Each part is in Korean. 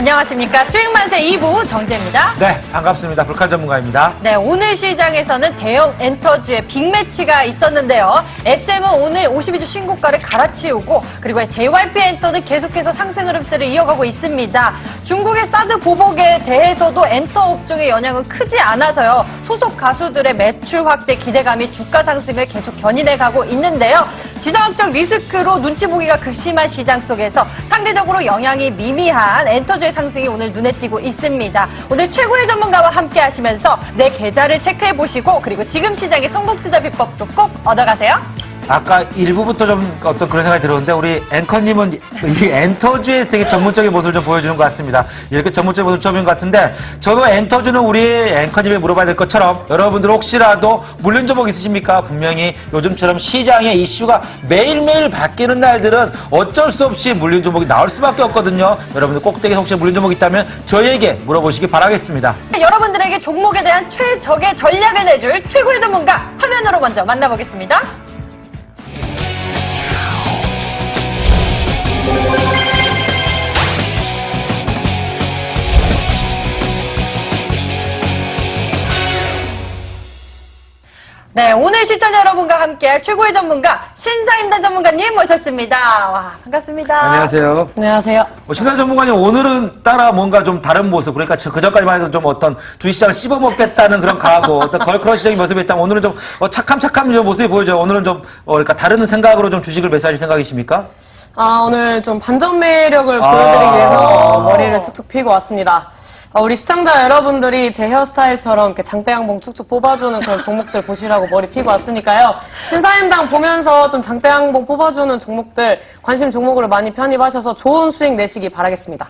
안녕하십니까. 수익만세 2부 정재입니다. 네, 반갑습니다. 불칸 전문가입니다. 네, 오늘 시장에서는 대형 엔터주의 빅매치가 있었는데요. SM은 오늘 52주 신고가를 갈아치우고 그리고 JYP 엔터는 계속해서 상승 흐름세를 이어가고 있습니다. 중국의 사드 보복에 대해서도 엔터 업종의 영향은 크지 않아서요. 소속 가수들의 매출 확대 기대감이 주가 상승을 계속 견인해가고 있는데요. 지정학적 리스크로 눈치 보기가 극심한 시장 속에서 상대적으로 영향이 미미한 엔터주의 상승이 오늘 눈에 띄고 있습니다. 오늘 최고의 전문가와 함께 하시면서 내 계좌를 체크해 보시고 그리고 지금 시장의 성공 투자 비법도 꼭 얻어가세요. 아까 일부부터 좀 어떤 그런 생각이 들었는데 우리 앵커님은 이 엔터주의 되게 전문적인 모습을 좀 보여주는 것 같습니다. 이렇게 전문적인 모습 처음인 것 같은데 저도 엔터주는 우리 앵커님이 물어봐야 될 것처럼 여러분들 혹시라도 물린 종목 있으십니까? 분명히 요즘처럼 시장의 이슈가 매일매일 바뀌는 날들은 어쩔 수 없이 물린 종목이 나올 수밖에 없거든요. 여러분들 꼭대기 혹시 물린 종목 있다면 저희에게 물어보시기 바라겠습니다. 여러분들에게 종목에 대한 최적의 전략을 내줄 최고의 전문가 화면으로 먼저 만나보겠습니다. 네, 오늘 시청자 여러분과 함께할 최고의 전문가 신사임당 전문가님 모셨습니다. 와, 반갑습니다. 안녕하세요. 안녕하세요. 신사임 전문가님 오늘은 따라 뭔가 좀 다른 모습, 그러니까 그전까지만 해도 좀 어떤 주식시장을 씹어먹겠다는 그런 각오, 어떤 걸크러시적인 모습이 있다면 오늘은 좀 착함 모습이 보여져요. 오늘은 좀 그러니까 다른 생각으로 좀 주식을 매수하실 생각이십니까? 오늘 좀 반전 매력을 보여드리기 위해서 머리를 툭툭 피고 왔습니다. 우리 시청자 여러분들이 제 헤어스타일처럼 이렇게 장대양봉 쭉쭉 뽑아주는 그런 종목들 보시라고 머리 피고 왔으니까요. 신사임당 보면서 좀 장대양봉 뽑아주는 종목들, 관심 종목으로 많이 편입하셔서 좋은 수익 내시기 바라겠습니다.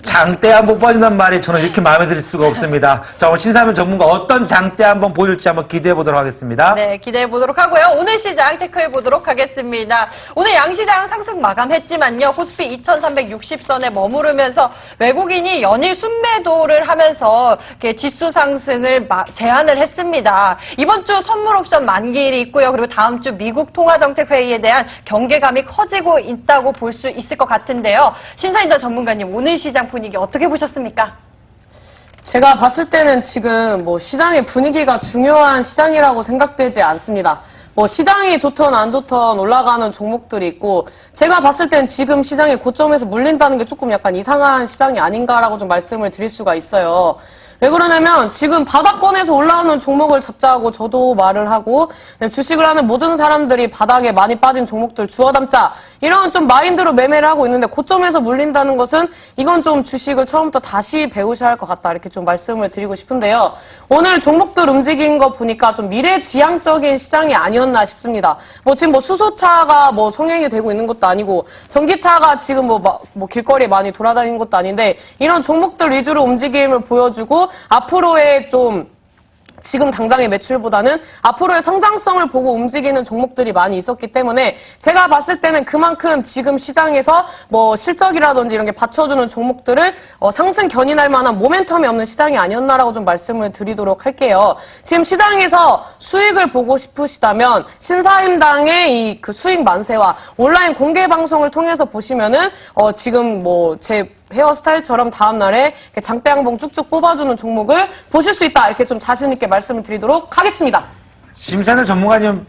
장대양봉 뽑아준다는 말이 저는 이렇게 마음에 들 수가 없습니다. 자, 오늘 신사임 전문가 어떤 장대양봉 보여줄지 한번 기대해 보도록 하겠습니다. 네, 기대해 보도록 하고요. 오늘 시장 체크해 보도록 하겠습니다. 오늘 양시장 상승 마감했지만요. 코스피 2360선에 머무르면서 외국인이 연일 순매도 를 하면서 지수 상승을 제한을 했습니다. 이번 주 선물 옵션 만기일이 있고요. 그리고 다음 주 미국 통화정책회의에 대한 경계감이 커지고 있다고 볼 수 있을 것 같은데요. 신사임당 전문가님, 오늘 시장 분위기 어떻게 보셨습니까? 제가 봤을 때는 지금 시장의 분위기가 중요한 시장이라고 생각되지 않습니다. 시장이 좋던 안 좋던 올라가는 종목들이 있고 제가 봤을 땐 지금 시장의 고점에서 물린다는 게 조금 약간 이상한 시장이 아닌가라고 좀 말씀을 드릴 수가 있어요. 왜 그러냐면 지금 바닥권에서 올라오는 종목을 잡자고 저도 말을 하고 주식을 하는 모든 사람들이 바닥에 많이 빠진 종목들 주워 담자 이런 좀 마인드로 매매를 하고 있는데 고점에서 물린다는 것은 이건 좀 주식을 처음부터 다시 배우셔야 할 것 같다 이렇게 좀 말씀을 드리고 싶은데요. 오늘 종목들 움직인 거 보니까 좀 미래지향적인 시장이 아니었나 싶습니다. 지금 수소차가 성행이 되고 있는 것도 아니고 전기차가 지금 길거리에 많이 돌아다니는 것도 아닌데 이런 종목들 위주로 움직임을 보여주고 앞으로의 좀 지금 당장의 매출보다는 앞으로의 성장성을 보고 움직이는 종목들이 많이 있었기 때문에 제가 봤을 때는 그만큼 지금 시장에서 실적이라든지 이런 게 받쳐주는 종목들을 상승 견인할 만한 모멘텀이 없는 시장이 아니었나라고 좀 말씀을 드리도록 할게요. 지금 시장에서 수익을 보고 싶으시다면 신사임당의 그 수익 만세와 온라인 공개 방송을 통해서 보시면은 지금 제 헤어스타일처럼 다음날에 장대양봉 쭉쭉 뽑아주는 종목을 보실 수 있다. 이렇게 좀 자신있게 말씀을 드리도록 하겠습니다. 심사늘 전문가님,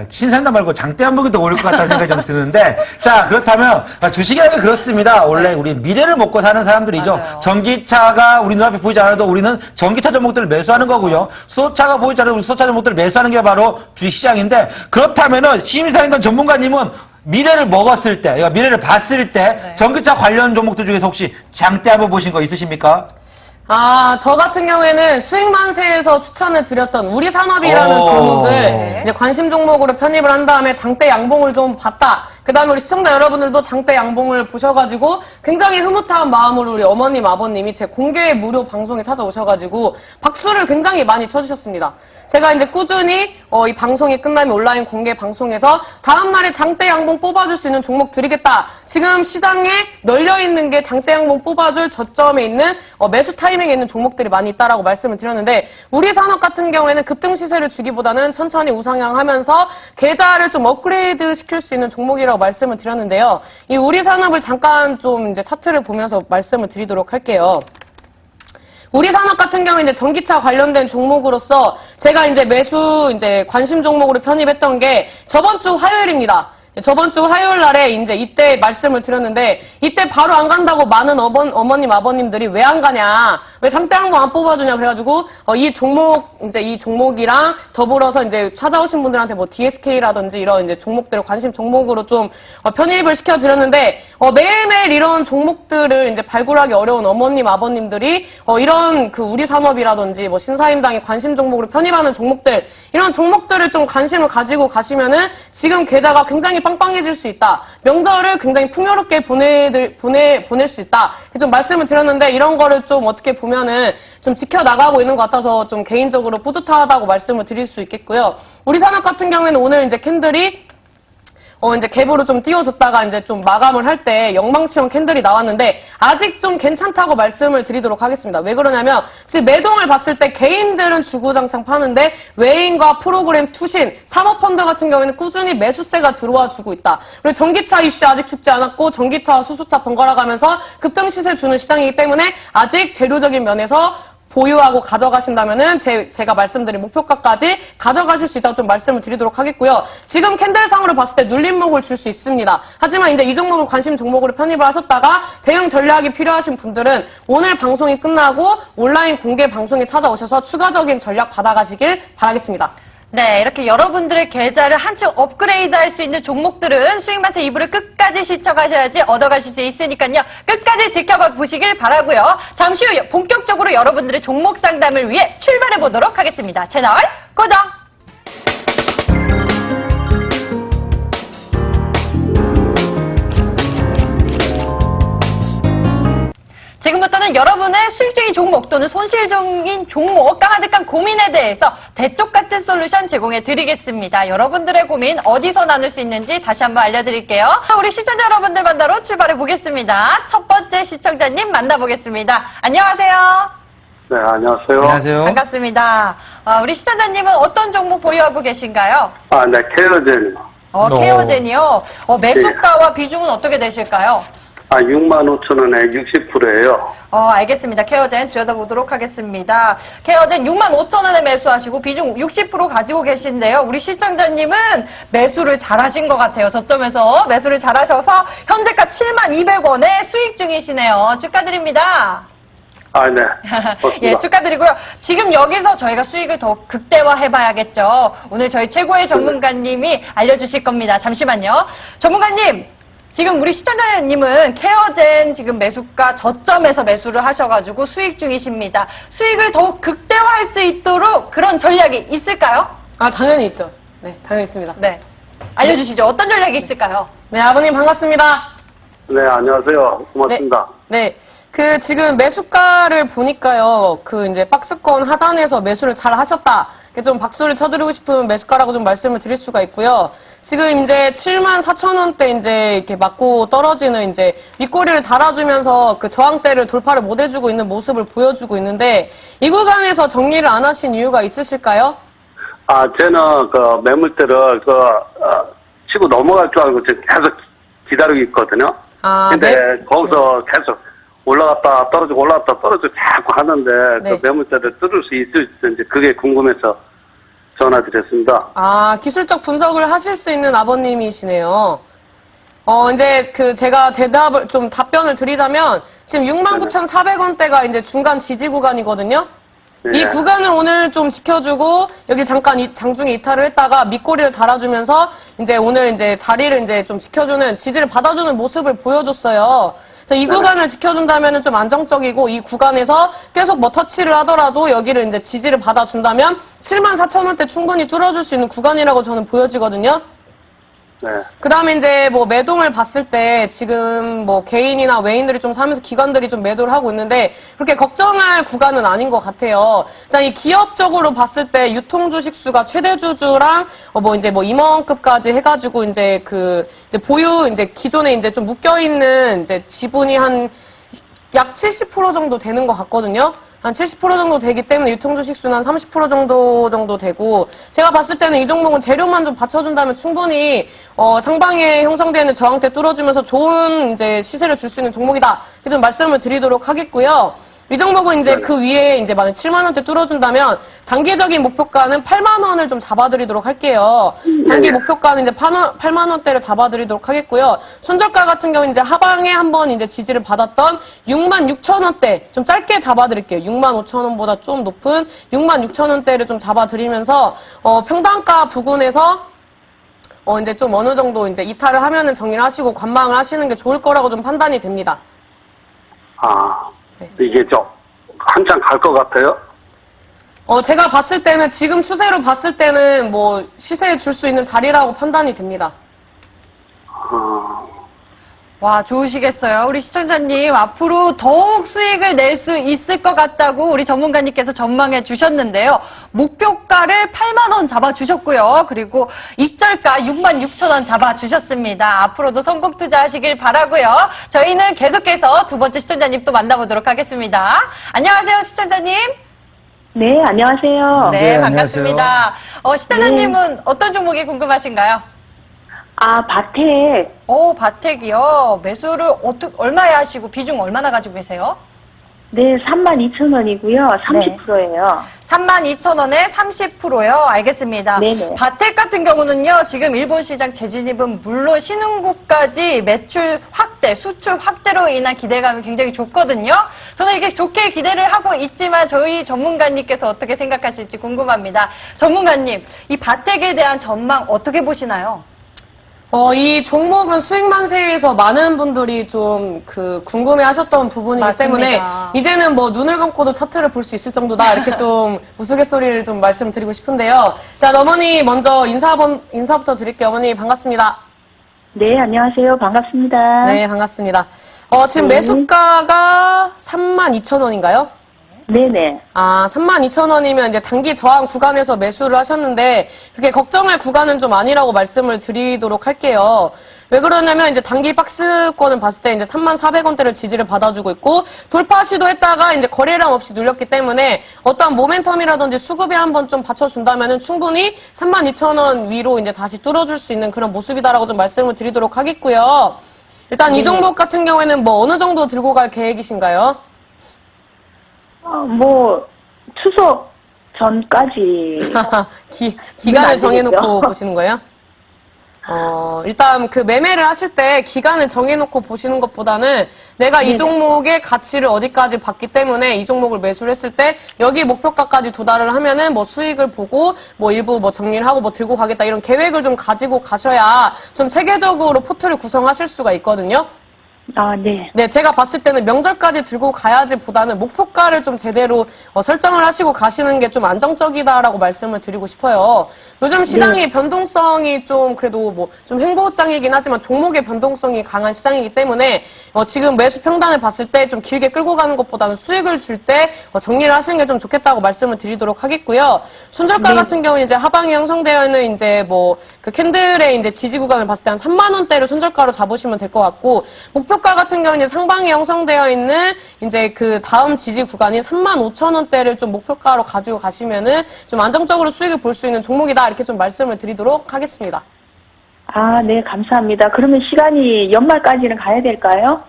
신사임당 말고 장대양봉이 더 어울릴 것 같다는 생각이 좀 드는데, 자, 그렇다면, 주식이라는 게 그렇습니다. 원래 우리 미래를 먹고 사는 사람들이죠. 맞아요. 전기차가 우리 눈앞에 보이지 않아도 우리는 전기차 종목들을 매수하는 거고요. 수소차가 보이지 않아도 우리 수소차 종목들을 매수하는 게 바로 주식시장인데, 그렇다면은, 심사임당 전문가님은 미래를 먹었을 때, 미래를 봤을 때, 전기차 관련 종목들 중에서 혹시 장대 한번 보신 거 있으십니까? 저 같은 경우에는 수익만세에서 추천을 드렸던 우리산업이라는 종목을 이제 관심 종목으로 편입을 한 다음에 장대 양봉을 좀 봤다. 그 다음에 우리 시청자 여러분들도 장대 양봉을 보셔가지고 굉장히 흐뭇한 마음으로 우리 어머님, 아버님이 제 공개 무료 방송에 찾아오셔가지고 박수를 굉장히 많이 쳐주셨습니다. 제가 이제 꾸준히 이 방송이 끝나면 온라인 공개 방송에서 다음날에 장대 양봉 뽑아줄 수 있는 종목 드리겠다. 지금 시장에 널려있는 게 장대 양봉 뽑아줄 저점에 있는 매수 타이밍에 있는 종목들이 많이 있다라고 말씀을 드렸는데 우리 산업 같은 경우에는 급등 시세를 주기보다는 천천히 우상향하면서 계좌를 좀 업그레이드 시킬 수 있는 종목이라고 종목이라고 말씀을 드렸는데요. 이 우리 산업을 잠깐 좀 이제 차트를 보면서 말씀을 드리도록 할게요. 우리 산업 같은 경우에 이제 전기차 관련된 종목으로서 제가 이제 매수 이제 관심 종목으로 편입했던 게 저번 주 화요일입니다. 저번 주 화요일 날에 이제 이때 말씀을 드렸는데 이때 바로 안 간다고 많은 어머님 아버님들이 왜 안 가냐, 왜 장대 한 번 안 뽑아주냐 그래가지고 이 종목 이제 이 종목이랑 더불어서 이제 찾아오신 분들한테 뭐 DSK라든지 이런 이제 종목들을 관심 종목으로 좀 편입을 시켜드렸는데 매일매일 이런 종목들을 이제 발굴하기 어려운 어머님 아버님들이 이런 그 우리 산업이라든지 뭐 신사임당의 관심 종목으로 편입하는 종목들, 이런 종목들을 좀 관심을 가지고 가시면은 지금 계좌가 굉장히 빵빵해질 수 있다. 명절을 굉장히 풍요롭게 보낼 수 있다. 이렇게 좀 말씀을 드렸는데 이런 거를 좀 어떻게 보면은 좀 지켜나가고 있는 것 같아서 좀 개인적으로 뿌듯하다고 말씀을 드릴 수 있겠고요. 우리 산업 같은 경우에는 오늘 이제 캔들이 이제 갭으로 좀 띄워줬다가 이제 좀 마감을 할 때 영망치형 캔들이 나왔는데 아직 좀 괜찮다고 말씀을 드리도록 하겠습니다. 왜 그러냐면 지금 매동을 봤을 때 개인들은 주구장창 파는데 외인과 프로그램 투신, 사모펀드 같은 경우에는 꾸준히 매수세가 들어와 주고 있다. 그리고 전기차 이슈 아직 죽지 않았고 전기차와 수소차 번갈아 가면서 급등시세 주는 시장이기 때문에 아직 재료적인 면에서 보유하고 가져가신다면은 제가 말씀드린 목표가까지 가져가실 수 있다고 좀 말씀을 드리도록 하겠고요. 지금 캔들상으로 봤을 때 눌림목을 줄 수 있습니다. 하지만 이제 이 종목을 관심 종목으로 편입을 하셨다가 대응 전략이 필요하신 분들은 오늘 방송이 끝나고 온라인 공개 방송에 찾아오셔서 추가적인 전략 받아가시길 바라겠습니다. 네, 이렇게 여러분들의 계좌를 한층 업그레이드할 수 있는 종목들은 수익맛의 2부를 끝까지 시청하셔야지 얻어가실 수 있으니까요. 끝까지 지켜봐 보시길 바라고요. 잠시 후 본격적으로 여러분들의 종목 상담을 위해 출발해 보도록 하겠습니다. 채널 고정! 지금부터는 여러분의 수익 중인 종목 또는 손실 중인 종목, 까마득한 고민에 대해서 대쪽 같은 솔루션 제공해 드리겠습니다. 여러분들의 고민 어디서 나눌 수 있는지 다시 한번 알려드릴게요. 우리 시청자 여러분들 만나러 출발해 보겠습니다. 첫 번째 시청자님 만나보겠습니다. 안녕하세요. 네, 안녕하세요. 안녕하세요. 반갑습니다. 우리 시청자님은 어떤 종목 보유하고 계신가요? 네, 케어젠. 케어젠이요. 매수가와 비중은 어떻게 되실까요? 65,000원에 60%예요. 알겠습니다. 케어젠 들여다보도록 하겠습니다. 케어젠 65,000원에 매수하시고 비중 60% 가지고 계신데요. 우리 시청자님은 매수를 잘하신 것 같아요. 저점에서 매수를 잘하셔서 현재가 72,200원에 수익 중이시네요. 축하드립니다. 네. 예, 축하드리고요. 지금 여기서 저희가 수익을 더 극대화해봐야겠죠. 오늘 저희 최고의 전문가님이 알려주실 겁니다. 잠시만요. 전문가님! 지금 우리 시청자님은 케어젠 지금 매수가 저점에서 매수를 하셔가지고 수익 중이십니다. 수익을 더욱 극대화할 수 있도록 그런 전략이 있을까요? 당연히 있죠. 네, 당연히 있습니다. 네. 알려주시죠. 어떤 전략이 있을까요? 네, 아버님 반갑습니다. 네, 안녕하세요. 고맙습니다. 네. 지금 매수가를 보니까요, 이제 박스권 하단에서 매수를 잘 하셨다. 좀 박수를 쳐드리고 싶은 매수가라고 좀 말씀을 드릴 수가 있고요. 지금 이제 74,000원대 이제 이렇게 맞고 떨어지는 이제 윗꼬리를 달아주면서 그 저항대를 돌파를 못 해주고 있는 모습을 보여주고 있는데 이 구간에서 정리를 안 하신 이유가 있으실까요? 저는 매물대를 치고 넘어갈 줄 알고 지금 계속 기다리고 있거든요. 근데 네. 거기서 계속 올라갔다 떨어지고 올라갔다 떨어지고 자꾸 하는데 네. 그 매물대를 뚫을 수 있을지 그게 궁금해서 전화드렸습니다. 기술적 분석을 하실 수 있는 아버님이시네요. 이제 제가 답변을 드리자면 지금 69,400원대가 이제 중간 지지 구간이거든요. 네. 이 구간을 오늘 좀 지켜주고 여기 잠깐 장중에 이탈을 했다가 밑꼬리를 달아주면서 이제 오늘 이제 자리를 이제 좀 지켜주는 지지를 받아주는 모습을 보여줬어요. 그래서 이 구간을 지켜준다면 좀 안정적이고 이 구간에서 계속 뭐 터치를 하더라도 여기를 이제 지지를 받아준다면 74,000원대 충분히 뚫어줄 수 있는 구간이라고 저는 보여지거든요. 네. 그 다음에 이제 뭐 매동을 봤을 때 지금 뭐 개인이나 외인들이 좀 사면서 기관들이 좀 매도를 하고 있는데 그렇게 걱정할 구간은 아닌 것 같아요. 일단 이 기업적으로 봤을 때 유통 주식 수가 최대 주주랑 이제 임원급까지 해가지고 이제 이제 보유 이제 기존에 이제 좀 묶여 있는 이제 지분이 한 약 70% 정도 되는 것 같거든요. 한 70% 정도 되기 때문에 유통주식수는 한 30% 정도 되고, 제가 봤을 때는 이 종목은 재료만 좀 받쳐준다면 충분히 상방에 형성되는 저항대 뚫어주면서 좋은 이제 시세를 줄 수 있는 종목이다. 이렇게 좀 말씀을 드리도록 하겠고요. 이 종목은 이제 그 위에 이제 만약 7만 원대 뚫어준다면 단기적인 목표가는 8만 원을 좀 잡아드리도록 할게요. 단기 목표가는 이제 8만 원대를 잡아드리도록 하겠고요. 손절가 같은 경우는 이제 하방에 한번 이제 지지를 받았던 6만 6천 원대 좀 짧게 잡아드릴게요. 6만 5천 원보다 좀 높은 6만 6천 원대를 좀 잡아드리면서 평단가 부근에서 이제 좀 어느 정도 이제 이탈을 하면은 정리를 하시고 관망을 하시는 게 좋을 거라고 좀 판단이 됩니다. 이게 한참 갈 것 같아요? 제가 봤을 때는 지금 추세로 봤을 때는 뭐 시세에 줄 수 있는 자리라고 판단이 됩니다. 와, 좋으시겠어요. 우리 시청자님, 앞으로 더욱 수익을 낼 수 있을 것 같다고 우리 전문가님께서 전망해 주셨는데요. 목표가를 8만원 잡아주셨고요. 그리고 익절가 6만 6천원 잡아주셨습니다. 앞으로도 성공 투자하시길 바라고요. 저희는 계속해서 두 번째 시청자님 또 만나보도록 하겠습니다. 안녕하세요, 시청자님. 네, 안녕하세요. 네, 네, 반갑습니다. 시청자님은 어떤 종목이 궁금하신가요? 바텍. 바텍이요. 매수를 얼마에 하시고 비중 얼마나 가지고 계세요? 네, 32,000원이고요. 30%예요. 32,000원에 30%요. 알겠습니다. 네네. 바텍 같은 경우는요. 지금 일본 시장 재진입은 물론 신흥국까지 매출 확대, 수출 확대로 인한 기대감이 굉장히 좋거든요. 저는 이렇게 좋게 기대를 하고 있지만 저희 전문가님께서 어떻게 생각하실지 궁금합니다. 전문가님, 이 바텍에 대한 전망 어떻게 보시나요? 이 종목은 수익 만세에서 많은 분들이 좀 궁금해 하셨던 부분이기 맞습니다. 때문에 이제는 뭐 눈을 감고도 차트를 볼 수 있을 정도다. 이렇게 좀 우스갯소리를 좀 말씀드리고 싶은데요. 일단 어머니 먼저 인사부터 드릴게요. 어머니 반갑습니다. 네, 안녕하세요. 반갑습니다. 네, 반갑습니다. 지금 매수가가 32,000원인가요? 네네. 32,000원이면 이제 단기 저항 구간에서 매수를 하셨는데, 그렇게 걱정할 구간은 좀 아니라고 말씀을 드리도록 할게요. 왜 그러냐면, 이제 단기 박스권을 봤을 때 이제 34,000원대를 지지를 받아주고 있고, 돌파 시도했다가 이제 거래량 없이 눌렸기 때문에, 어떤 모멘텀이라든지 수급에 한번 좀 받쳐준다면은 충분히 32,000원 위로 이제 다시 뚫어줄 수 있는 그런 모습이다라고 좀 말씀을 드리도록 하겠고요. 일단 이 종목 같은 경우에는 뭐 어느 정도 들고 갈 계획이신가요? 추석 전까지. 기간을 정해놓고 보시는 거예요? 일단 그 매매를 하실 때 기간을 정해놓고 보시는 것보다는 내가 이 종목의 가치를 어디까지 봤기 때문에 이 종목을 매수를 했을 때 여기 목표가까지 도달을 하면은 뭐 수익을 보고 뭐 일부 뭐 정리를 하고 뭐 들고 가겠다 이런 계획을 좀 가지고 가셔야 좀 체계적으로 포트를 구성하실 수가 있거든요. 네. 네, 제가 봤을 때는 명절까지 들고 가야지 보다는 목표가를 좀 제대로 설정을 하시고 가시는 게 좀 안정적이다라고 말씀을 드리고 싶어요. 요즘 시장의 변동성이 좀 그래도 뭐 좀 횡보장이긴 하지만 종목의 변동성이 강한 시장이기 때문에 지금 매수 평단을 봤을 때 좀 길게 끌고 가는 것보다는 수익을 줄 때 정리를 하시는 게 좀 좋겠다고 말씀을 드리도록 하겠고요. 손절가 같은 경우는 이제 하방에 형성되어 있는 이제 뭐 그 캔들의 이제 지지 구간을 봤을 때 한 3만 원대를 손절가로 잡으시면 될 것 같고 목표가 같은 경우는 상방에 형성되어 있는 이제 그 다음 지지 구간인 35,000원대를 좀 목표가로 가지고 가시면은 좀 안정적으로 수익을 볼 수 있는 종목이다 이렇게 좀 말씀을 드리도록 하겠습니다. 네, 감사합니다. 그러면 시간이 연말까지는 가야 될까요?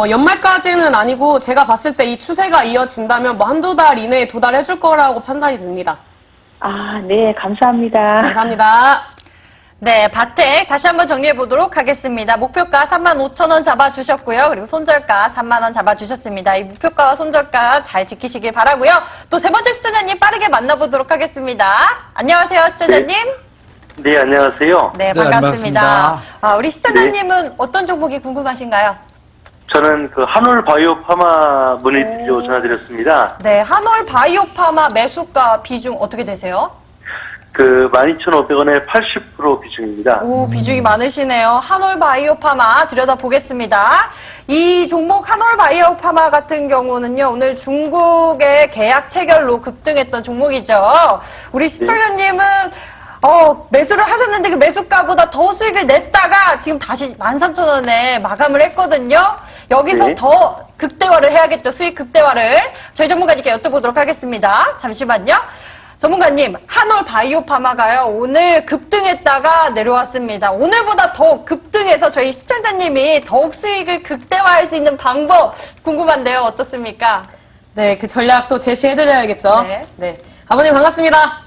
연말까지는 아니고 제가 봤을 때 이 추세가 이어진다면 뭐 한두 달 이내에 도달해 줄 거라고 판단이 됩니다. 네, 감사합니다. 감사합니다. 네, 바텍 다시 한번 정리해 보도록 하겠습니다. 목표가 35,000원 잡아주셨고요. 그리고 손절가 3만원 잡아주셨습니다. 이 목표가와 손절가 잘 지키시길 바라고요. 또 세 번째 시청자님 빠르게 만나보도록 하겠습니다. 안녕하세요, 시청자님. 네, 안녕하세요. 네, 네, 반갑습니다. 반갑습니다. 우리 시청자님은 어떤 종목이 궁금하신가요? 저는 한올 바이오 파마 문의드리려고 전화드렸습니다. 네, 한올 바이오파마 매수가 비중 어떻게 되세요? 12,500원에 80% 비중입니다. 오, 비중이 많으시네요. 한올 바이오파마 들여다보겠습니다. 이 종목 한올 바이오파마 같은 경우는요, 오늘 중국의 계약 체결로 급등했던 종목이죠. 우리 시청자님은 매수를 하셨는데 그 매수가보다 더 수익을 냈다가 지금 다시 13,000원에 마감을 했거든요. 여기서 네. 더 극대화를 해야겠죠. 수익 극대화를. 저희 전문가님께 여쭤보도록 하겠습니다. 잠시만요. 전문가님, 한올 바이오파마가요, 오늘 급등했다가 내려왔습니다. 오늘보다 더 급등해서 저희 시청자님이 더욱 수익을 극대화할 수 있는 방법 궁금한데요. 어떻습니까? 네, 그 전략도 제시해드려야겠죠. 네. 네. 아버님 반갑습니다.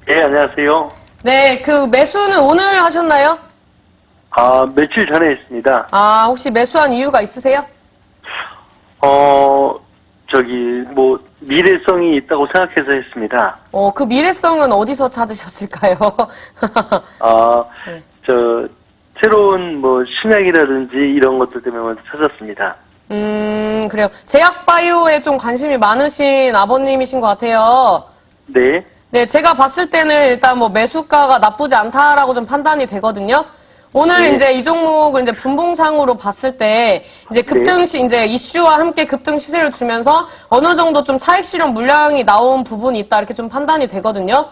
예, 안녕하세요. 네, 그 매수는 오늘 하셨나요? 며칠 전에 했습니다. 아, 혹시 매수한 이유가 있으세요? 미래성이 있다고 생각해서 했습니다. 그 미래성은 어디서 찾으셨을까요? 네. 새로운 신약이라든지 이런 것들 때문에 찾았습니다. 그래요. 제약바이오에 좀 관심이 많으신 아버님이신 것 같아요. 네. 네, 제가 봤을 때는 일단 매수가가 나쁘지 않다라고 좀 판단이 되거든요. 오늘 네. 이제 이 종목을 이제 분봉상으로 봤을 때 이제 이제 이슈와 함께 급등 시세를 주면서 어느 정도 좀 차익 실현 물량이 나온 부분이 있다 이렇게 좀 판단이 되거든요.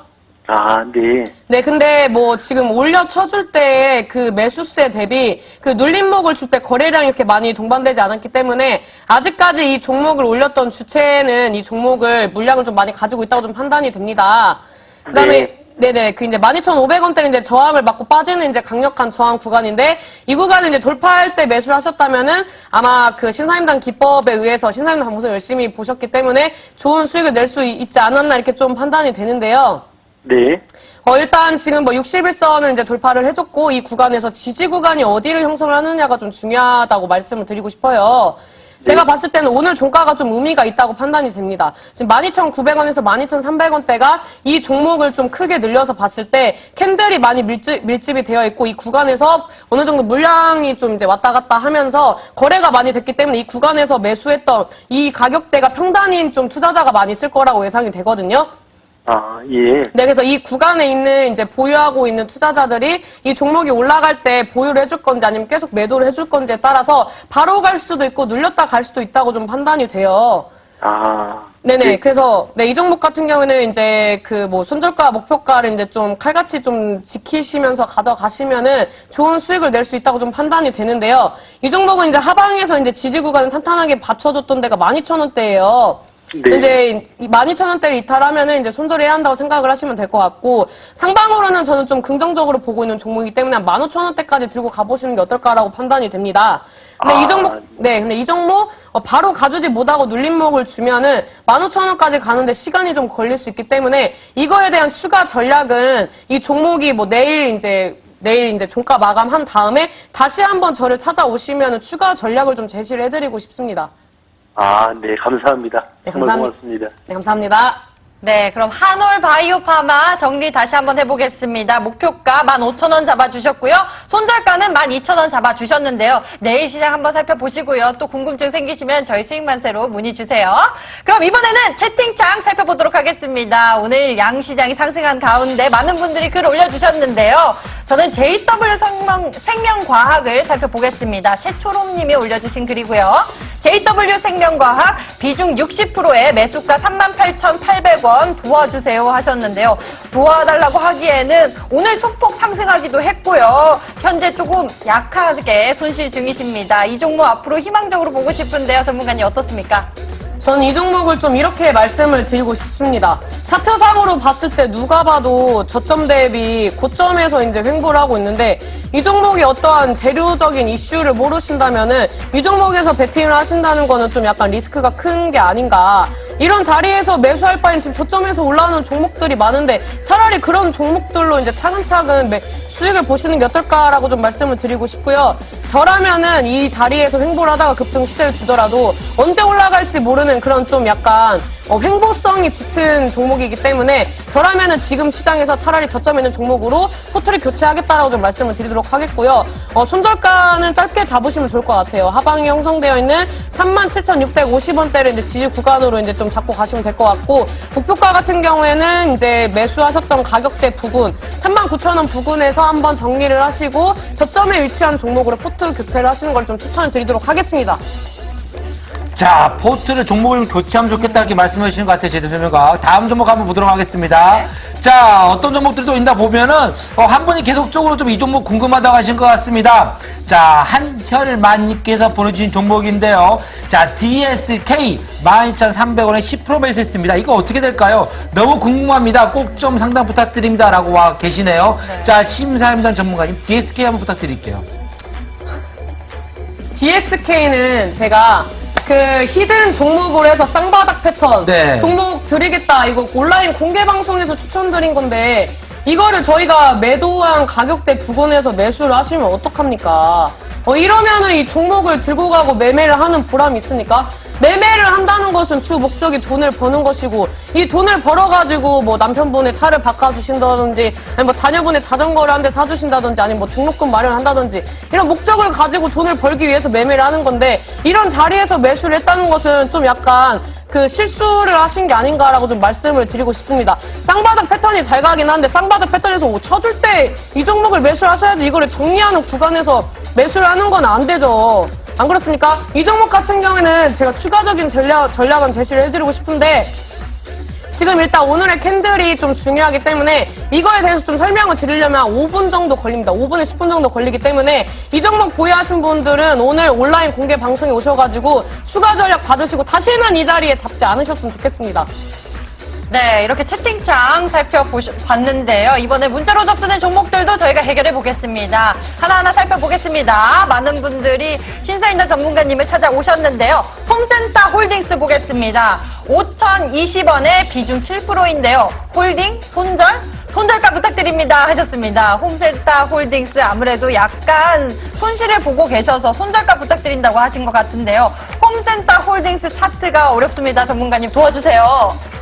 네. 네, 근데 지금 올려 쳐줄 때 그 매수세 대비 그 눌림목을 줄 때 거래량이 이렇게 많이 동반되지 않았기 때문에 아직까지 이 종목을 올렸던 주체는 이 종목을 물량을 좀 많이 가지고 있다고 좀 판단이 됩니다. 그 다음에 네네, 그 이제 12,500원대는 이제 저항을 맞고 빠지는 이제 강력한 저항 구간인데 이 구간을 이제 돌파할 때 매수를 하셨다면은 아마 그 신사임당 기법에 의해서 신사임당 방송을 열심히 보셨기 때문에 좋은 수익을 낼 수 있지 않았나 이렇게 좀 판단이 되는데요. 네. 일단 지금 61선을 이제 돌파를 해줬고 이 구간에서 지지 구간이 어디를 형성을 하느냐가 좀 중요하다고 말씀을 드리고 싶어요. 제가 봤을 때는 오늘 종가가 좀 의미가 있다고 판단이 됩니다. 지금 12,900원에서 12,300원대가 이 종목을 좀 크게 늘려서 봤을 때 캔들이 많이 밀집이 되어 있고 이 구간에서 어느 정도 물량이 좀 이제 왔다 갔다 하면서 거래가 많이 됐기 때문에 이 구간에서 매수했던 이 가격대가 평단인 좀 투자자가 많이 있을 거라고 예상이 되거든요. 예. 네, 그래서 이 구간에 있는 이제 보유하고 있는 투자자들이 이 종목이 올라갈 때 보유를 해줄 건지 아니면 계속 매도를 해줄 건지에 따라서 바로 갈 수도 있고 눌렸다 갈 수도 있다고 좀 판단이 돼요. 네네. 네. 그래서, 네, 이 종목 같은 경우에는 이제 손절가, 목표가를 이제 좀 칼같이 좀 지키시면서 가져가시면은 좋은 수익을 낼 수 있다고 좀 판단이 되는데요. 이 종목은 이제 하방에서 이제 지지 구간을 탄탄하게 받쳐줬던 데가 12,000원대예요. 네. 이제 12,000원대를 이탈하면은 이제 손절해야 한다고 생각을 하시면 될 것 같고 상방으로는 저는 좀 긍정적으로 보고 있는 종목이기 때문에 한 15,000원대까지 들고 가보시는 게 어떨까라고 판단이 됩니다. 근데 이 종목 바로 가주지 못하고 눌림목을 주면은 15,000원까지 가는데 시간이 좀 걸릴 수 있기 때문에 이거에 대한 추가 전략은 이 종목이 내일 이제 종가 마감한 다음에 다시 한번 저를 찾아오시면은 추가 전략을 좀 제시를 해드리고 싶습니다. 네, 감사합니다. 네, 정말 감사합니다. 고맙습니다. 네, 감사합니다. 네, 그럼 한올 바이오파마 정리 다시 한번 해보겠습니다. 목표가 15,000원 잡아주셨고요. 손절가는 12,000원 잡아주셨는데요. 내일 시장 한번 살펴보시고요. 또 궁금증 생기시면 저희 수익만세로 문의 주세요. 그럼 이번에는 채팅창 살펴보도록 하겠습니다. 오늘 양시장이 상승한 가운데 많은 분들이 글 올려주셨는데요. 저는 JW 생명과학을 살펴보겠습니다. 새초롬님이 올려주신 글이고요. JW 생명과학 비중 60%에 매수가 38,800원 도와주세요 하셨는데요. 도와달라고 하기에는 오늘 소폭 상승하기도 했고요. 현재 조금 약하게 손실 중이십니다. 이 종목 앞으로 희망적으로 보고 싶은데요. 전문가님 어떻습니까? 저는 이 종목을 좀 이렇게 말씀을 드리고 싶습니다. 차트상으로 봤을 때 누가 봐도 저점 대비 고점에서 이제 횡보를 하고 있는데 이 종목이 어떠한 재료적인 이슈를 모르신다면은 이 종목에서 베팅을 하신다는 거는 좀 약간 리스크가 큰 게 아닌가. 이런 자리에서 매수할 바엔 지금 저점에서 올라오는 종목들이 많은데 차라리 그런 종목들로 이제 차근차근 수익을 보시는 게 어떨까라고 좀 말씀을 드리고 싶고요. 저라면은 이 자리에서 횡보를 하다가 급등 시세를 주더라도 언제 올라갈지 모르는 그런 좀 약간 횡보성이 짙은 종목이기 때문에 저라면은 지금 시장에서 차라리 저점에 있는 종목으로 포트를 교체하겠다라고 좀 말씀을 드리도록 하겠고요. 손절가는 짧게 잡으시면 좋을 것 같아요. 하방이 형성되어 있는 37,650원대를 이제 지지 구간으로 이제 좀 잡고 가시면 될 것 같고 목표가 같은 경우에는 이제 매수하셨던 가격대 부근 39,000원 부근에서 한번 정리를 하시고 저점에 위치한 종목으로 포트 교체를 하시는 걸 좀 추천을 드리도록 하겠습니다. 자, 포트를 종목을 교체하면 좋겠다 이렇게 말씀해 주시는 것 같아요. 제대로 설명과 다음 종목 한번 보도록 하겠습니다. 자, 어떤 종목들도 있나 보면은, 한 분이 계속적으로 좀 이 종목 궁금하다고 하신 것 같습니다. 자, 한혈만님께서 보내주신 종목인데요. 자, DSK 12,300원에 10% 매수했습니다. 이거 어떻게 될까요? 너무 궁금합니다. 꼭 좀 상담 부탁드립니다. 라고 와 계시네요. 네. 자, 심사임당 전문가님, DSK 한번 부탁드릴게요. DSK는 제가 그 히든 종목으로 해서 쌍바닥 패턴 네. 종목 드리겠다. 이거 온라인 공개 방송에서 추천드린 건데 이거를 저희가 매도한 가격대 부근에서 매수를 하시면 어떡합니까? 이러면은 이 종목을 들고 가고 매매를 하는 보람이 있습니까? 매매를 한다는 것은 주 목적이 돈을 버는 것이고 이 돈을 벌어가지고 뭐 남편분의 차를 바꿔주신다든지 아니 뭐 자녀분의 자전거를 한 대 사주신다든지 아니면 뭐 등록금 마련한다든지 이런 목적을 가지고 돈을 벌기 위해서 매매를 하는 건데 이런 자리에서 매수를 했다는 것은 좀 약간 그 실수를 하신 게 아닌가라고 좀 말씀을 드리고 싶습니다. 쌍바닥 패턴이 잘 가긴 한데 쌍바닥 패턴에서 쳐줄 때 이 종목을 매수를 하셔야지 이거를 정리하는 구간에서 매수를 하는 건 안 되죠. 안 그렇습니까? 이 종목 같은 경우에는 제가 추가적인 전략은 제시를 해드리고 싶은데 지금 일단 오늘의 캔들이 좀 중요하기 때문에 이거에 대해서 좀 설명을 드리려면 5분 정도 걸립니다. 5분에 10분 정도 걸리기 때문에 이 종목 보유하신 분들은 오늘 온라인 공개 방송에 오셔가지고 추가 전략 받으시고 다시는 이 자리에 잡지 않으셨으면 좋겠습니다. 네, 이렇게 채팅창 살펴봤는데요. 이번에 문자로 접수된 종목들도 저희가 해결해 보겠습니다. 하나하나 살펴보겠습니다. 많은 분들이 신사임당 전문가님을 찾아오셨는데요. 홈센터 홀딩스 보겠습니다. 5,020원에 비중 7%인데요. 홀딩, 손절가 부탁드립니다 하셨습니다. 홈센터 홀딩스 아무래도 약간 손실을 보고 계셔서 손절가 부탁드린다고 하신 것 같은데요. 홈센터 홀딩스 차트가 어렵습니다. 전문가님 도와주세요.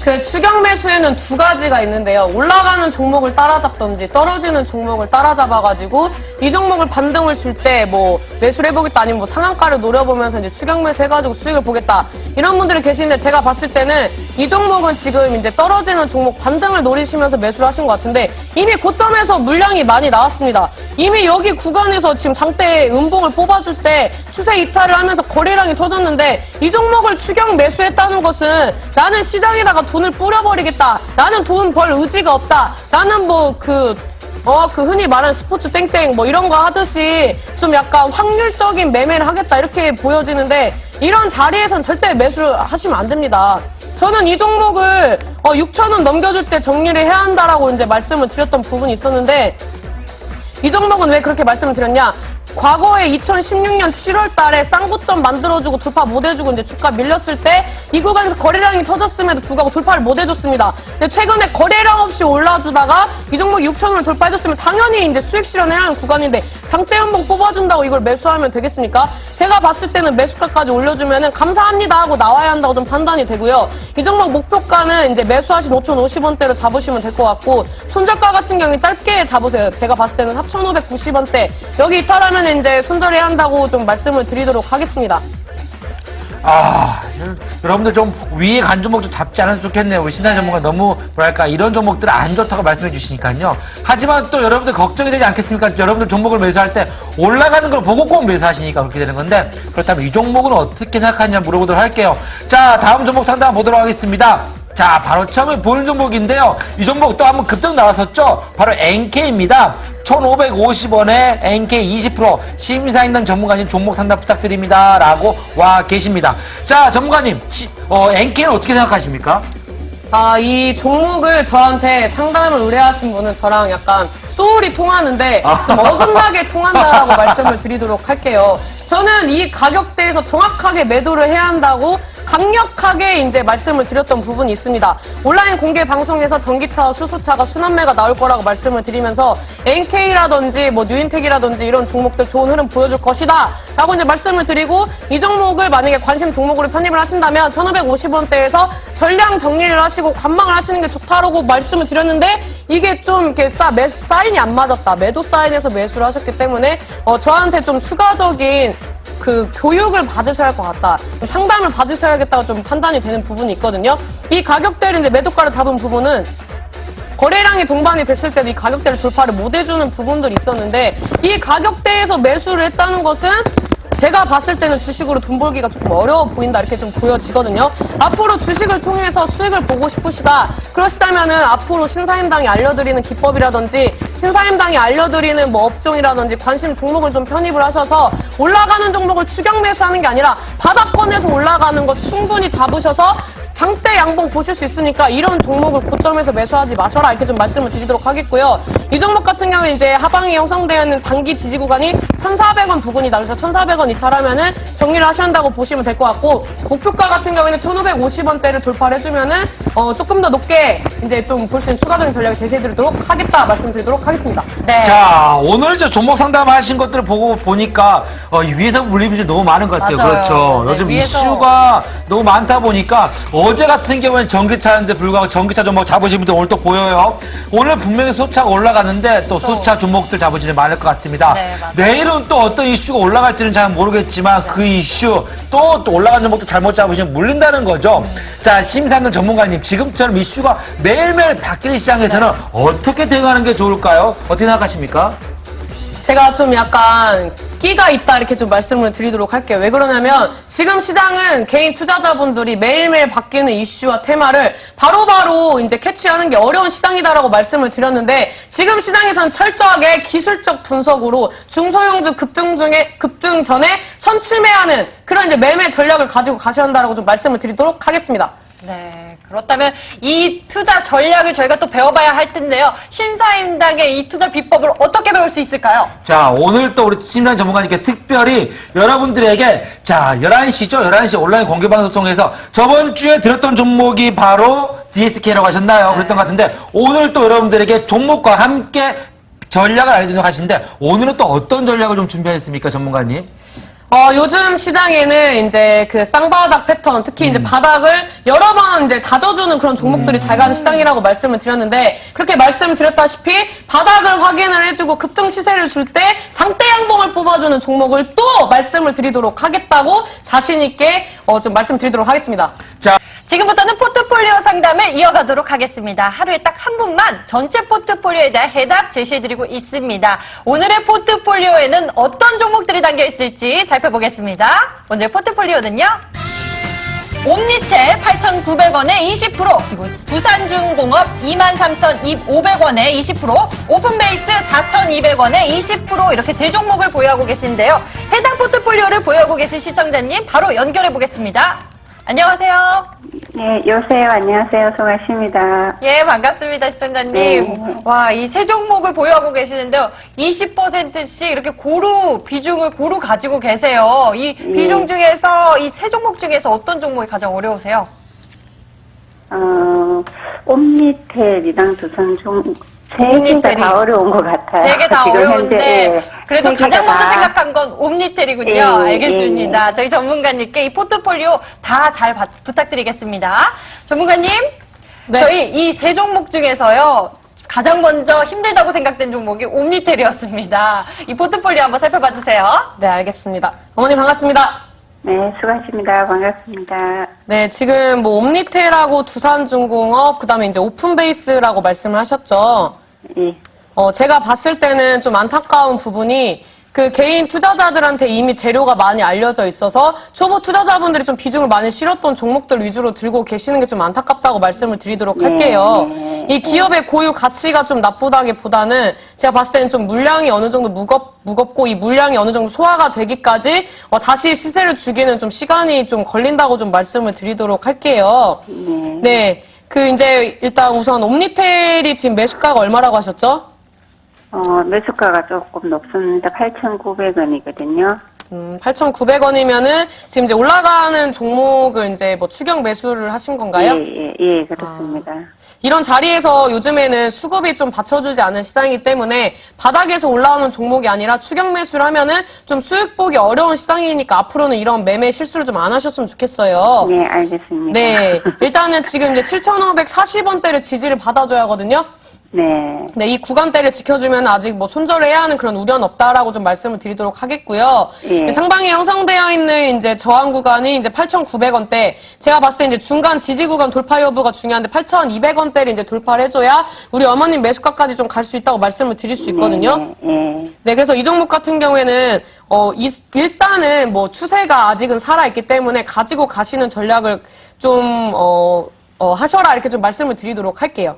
그 추격 매수에는 두 가지가 있는데요. 올라가는 종목을 따라잡던지 떨어지는 종목을 따라잡아가지고 이 종목을 반등을 줄 때 뭐 매수를 해보겠다 아니면 뭐 상한가를 노려보면서 이제 추격 매수 해가지고 수익을 보겠다 이런 분들이 계시는데 제가 봤을 때는 이 종목은 지금 이제 떨어지는 종목 반등을 노리시면서 매수를 하신 것 같은데 이미 고점에서 물량이 많이 나왔습니다. 이미 여기 구간에서 지금 장대 음봉을 뽑아줄 때 추세 이탈을 하면서 거래량이 터졌는데 이 종목을 추격 매수했다는 것은 나는 시장에다가 돈을 뿌려버리겠다. 나는 돈 벌 의지가 없다. 나는 뭐 그 흔히 말하는 스포츠 땡땡 뭐 이런 거 하듯이 좀 약간 확률적인 매매를 하겠다 이렇게 보여지는데 이런 자리에선 절대 매수를 하시면 안 됩니다. 저는 이 종목을 6,000원 넘겨줄 때 정리를 해야 한다라고 이제 말씀을 드렸던 부분이 있었는데 이 종목은 왜 그렇게 말씀을 드렸냐? 과거에 2016년 7월 달에 쌍고점 만들어주고 돌파 못해주고 이제 주가 밀렸을 때 이 구간에서 거래량이 터졌음에도 불구하고 돌파를 못해줬습니다. 근데 최근에 거래량 없이 올라주다가 이 종목이 6,000원을 돌파해줬으면 당연히 이제 수익 실현해야 하는 구간인데 장대 연봉 뽑아준다고 이걸 매수하면 되겠습니까? 제가 봤을 때는 매수가까지 올려주면은 감사합니다 하고 나와야 한다고 좀 판단이 되고요. 이 종목 목표가는 이제 매수하신 5,050원대로 잡으시면 될 것 같고 손절가 같은 경우에 짧게 잡으세요. 제가 봤을 때는 4,590원대 여기 이탈하면 이제 손절해야 한다고 좀 말씀을 드리도록 하겠습니다. 여러분들 좀 위에 간 종목 좀 잡지 않아서 좋겠네요. 우리 신사임 전문가 너무 뭐랄까 이런 종목들 안 좋다고 말씀해 주시니까요. 하지만 또 여러분들 걱정이 되지 않겠습니까? 여러분들 종목을 매수할 때 올라가는 걸 보고 꼭 매수하시니까 그렇게 되는 건데 그렇다면 이 종목은 어떻게 생각하느냐 물어보도록 할게요. 자, 다음 종목 상담 보도록 하겠습니다. 자, 바로 처음에 보는 종목인데요. 이 종목 또 한번 급등 나왔었죠? 바로 NK입니다. 1,550원에 NK 20% 심사임당 전문가님 종목 상담 부탁드립니다. 라고 와 계십니다. 자, 전문가님, NK는 어떻게 생각하십니까? 이 종목을 저한테 상담을 의뢰하신 분은 저랑 약간 소울이 통하는데 좀 어긋나게 통한다라고 말씀을 드리도록 할게요. 저는 이 가격대에서 정확하게 매도를 해야 한다고 강력하게 이제 말씀을 드렸던 부분이 있습니다. 온라인 공개 방송에서 전기차와 수소차가 순환매가 나올 거라고 말씀을 드리면서 NK라든지 뭐 뉴인텍이라든지 이런 종목들 좋은 흐름 보여줄 것이다 라고 이제 말씀을 드리고 이 종목을 만약에 관심 종목으로 편입을 하신다면 1,550원대에서 전량 정리를 하시고 관망을 하시는 게 좋다라고 말씀을 드렸는데 이게 좀 이렇게 사인이 안 맞았다. 매도 사인에서 매수를 하셨기 때문에 저한테 좀 추가적인 그 교육을 받으셔야 할 것 같다. 좀 상담을 받으셔야겠다고 좀 판단이 되는 부분이 있거든요. 이 가격대를 이제 매도가를 잡은 부분은 거래량이 동반이 됐을 때도 이 가격대를 돌파를 못 해주는 부분들이 있었는데 이 가격대에서 매수를 했다는 것은 제가 봤을 때는 주식으로 돈 벌기가 조금 어려워 보인다 이렇게 좀 보여지거든요. 앞으로 주식을 통해서 수익을 보고 싶으시다. 그러시다면은 앞으로 신사임당이 알려드리는 기법이라든지 신사임당이 알려드리는 뭐 업종이라든지 관심 종목을 좀 편입을 하셔서 올라가는 종목을 추격 매수하는 게 아니라 바닥권에서 올라가는 거 충분히 잡으셔서 장대 양봉 보실 수 있으니까 이런 종목을 고점에서 매수하지 마셔라 이렇게 좀 말씀을 드리도록 하겠고요. 이 종목 같은 경우는 이제 하방이 형성되어 있는 단기 지지 구간이 1,400원 부근이다. 그래서 1,400원 이탈하면은 정리를 하셔야 한다고 보시면 될 것 같고 목표가 같은 경우에는 1,550원대를 돌파를 해주면은 조금 더 높게 이제 좀 볼 수 있는 추가적인 전략을 제시해드리도록 하겠다 말씀드리도록 하겠습니다. 네. 자, 오늘 이제 종목 상담하신 것들을 보니까 이 위에서 물리분이 너무 많은 것 같아요. 맞아요. 그렇죠. 네, 요즘 위에서. 이슈가 너무 많다 보니까 어제 같은 경우에는 전기차인데 불구하고 전기차 종목 잡으신 분들 오늘 또 보여요. 오늘 분명히 소차가 올라가는데 또 소차 종목들 잡으시는 많을 것 같습니다. 네, 맞아요. 내일은 또 어떤 이슈가 올라갈지는 잘 모르겠지만 그 이슈 또 올라가는 종목도 잘못 잡으시면 물린다는 거죠. 자, 심상근 전문가님, 지금처럼 이슈가 매일매일 바뀌는 시장에서는 어떻게 대응하는 게 좋을까요? 어떻게 생각하십니까? 제가 좀 약간 끼가 있다 이렇게 좀 말씀을 드리도록 할게요. 왜 그러냐면 지금 시장은 개인 투자자분들이 매일매일 바뀌는 이슈와 테마를 바로바로 이제 캐치하는 게 어려운 시장이다라고 말씀을 드렸는데 지금 시장에서는 철저하게 기술적 분석으로 중소형주 급등 전에 선취매하는 그런 이제 매매 전략을 가지고 가셔야 한다라고 좀 말씀을 드리도록 하겠습니다. 네, 그렇다면 이 투자 전략을 저희가 또 배워봐야 할 텐데요. 신사임당의 이 투자 비법을 어떻게 배울 수 있을까요? 자, 오늘 또 우리 신당 전문가님께 특별히 여러분들에게 자, 11시죠? 11시 온라인 공개방송 통해서 저번 주에 들었던 종목이 바로 DSK라고 하셨나요? 그랬던 것 같은데 오늘 또 여러분들에게 종목과 함께 전략을 알려드리도록 하시는데 오늘은 또 어떤 전략을 좀 준비하셨습니까, 전문가님? 요즘 시장에는 이제 그 쌍바닥 패턴, 특히 이제 바닥을 여러 번 이제 다져주는 그런 종목들이 잘 가는 시장이라고 말씀을 드렸는데, 그렇게 말씀을 드렸다시피 바닥을 확인을 해주고 급등 시세를 줄 때 장대 양봉을 뽑아주는 종목을 또 말씀을 드리도록 하겠다고 자신있게 좀 말씀드리도록 하겠습니다. 자, 지금부터는 포트폴리오 상담을 이어가도록 하겠습니다. 하루에 딱 한 분만 전체 포트폴리오에 대한 해답 제시해드리고 있습니다. 오늘의 포트폴리오에는 어떤 종목들이 담겨 있을지 살펴보겠습니다. 오늘 포트폴리오는요. 옴니텔 8,900원에 20%, 그리고 두산중공업 23,500원에 20%, 오픈베이스 4,200원에 20% 이렇게 세 종목을 보유하고 계신데요. 해당 포트폴리오를 보유하고 계신 시청자님 바로 연결해 보겠습니다. 안녕하세요. 네, 여보세요. 안녕하세요. 송아씨입니다. 예, 반갑습니다, 시청자님. 네. 와, 이 세 종목을 보유하고 계시는데요. 20%씩 이렇게 비중을 고루 가지고 계세요. 이 비중 중에서, 이 세 종목 중에서 어떤 종목이 가장 어려우세요? 옴니텔이랑 두산중, 세 개가 옴니텔이. 다 어려운 것 같아요. 세 개 다 지금 어려운데, 현재, 예, 그래도 세 가장 개가 먼저 다. 생각한 건 옴니텔이군요. 예, 알겠습니다. 저희 전문가님께 이 포트폴리오 다 잘 부탁드리겠습니다. 전문가님, 네. 저희 이 세 종목 중에서요. 가장 먼저 힘들다고 생각된 종목이 옴니텔이었습니다. 이 포트폴리오 한번 살펴봐 주세요. 네, 알겠습니다. 어머니 반갑습니다. 네, 수고하십니다. 반갑습니다. 네, 지금 뭐 옴니텔하고 두산중공업, 그다음에 이제 오픈베이스라고 말씀을 하셨죠. 예. 제가 봤을 때는 좀 안타까운 부분이 그 개인 투자자들한테 이미 재료가 많이 알려져 있어서 초보 투자자분들이 좀 비중을 많이 실었던 종목들 위주로 들고 계시는 게 좀 안타깝다고 말씀을 드리도록 할게요. 이 기업의 고유 가치가 좀 나쁘다기보다는 제가 봤을 때는 좀 물량이 어느 정도 무겁고 이 물량이 어느 정도 소화가 되기까지 다시 시세를 주기는 좀 시간이 좀 걸린다고 좀 말씀을 드리도록 할게요. 네. 그 이제 일단 우선 옴니텔이 지금 매수가가 얼마라고 하셨죠? 매수가가 조금 높습니다. 8,900원이거든요. 8,900원이면은 지금 이제 올라가는 종목을 이제 뭐 추격 매수를 하신 건가요? 예, 그렇습니다. 이런 자리에서 요즘에는 수급이 좀 받쳐주지 않은 시장이기 때문에 바닥에서 올라오는 종목이 아니라 추격 매수를 하면은 좀 수익 보기 어려운 시장이니까 앞으로는 이런 매매 실수를 좀 안 하셨으면 좋겠어요. 네, 알겠습니다. 네. 일단은 지금 이제 7,540원대를 지지를 받아줘야 하거든요. 네. 네, 이 구간대를 지켜주면 아직 뭐 손절을 해야 하는 그런 우려는 없다라고 좀 말씀을 드리도록 하겠고요. 예. 상방에 형성되어 있는 이제 저항 구간이 이제 8,900원대. 제가 봤을 때 이제 중간 지지 구간 돌파 여부가 중요한데 8,200원대를 이제 돌파를 해줘야 우리 어머님 매수가까지 좀 갈 수 있다고 말씀을 드릴 수 있거든요. 네. 네, 그래서 이 종목 같은 경우에는 일단은 뭐 추세가 아직은 살아있기 때문에 가지고 가시는 전략을 좀 하셔라 이렇게 좀 말씀을 드리도록 할게요.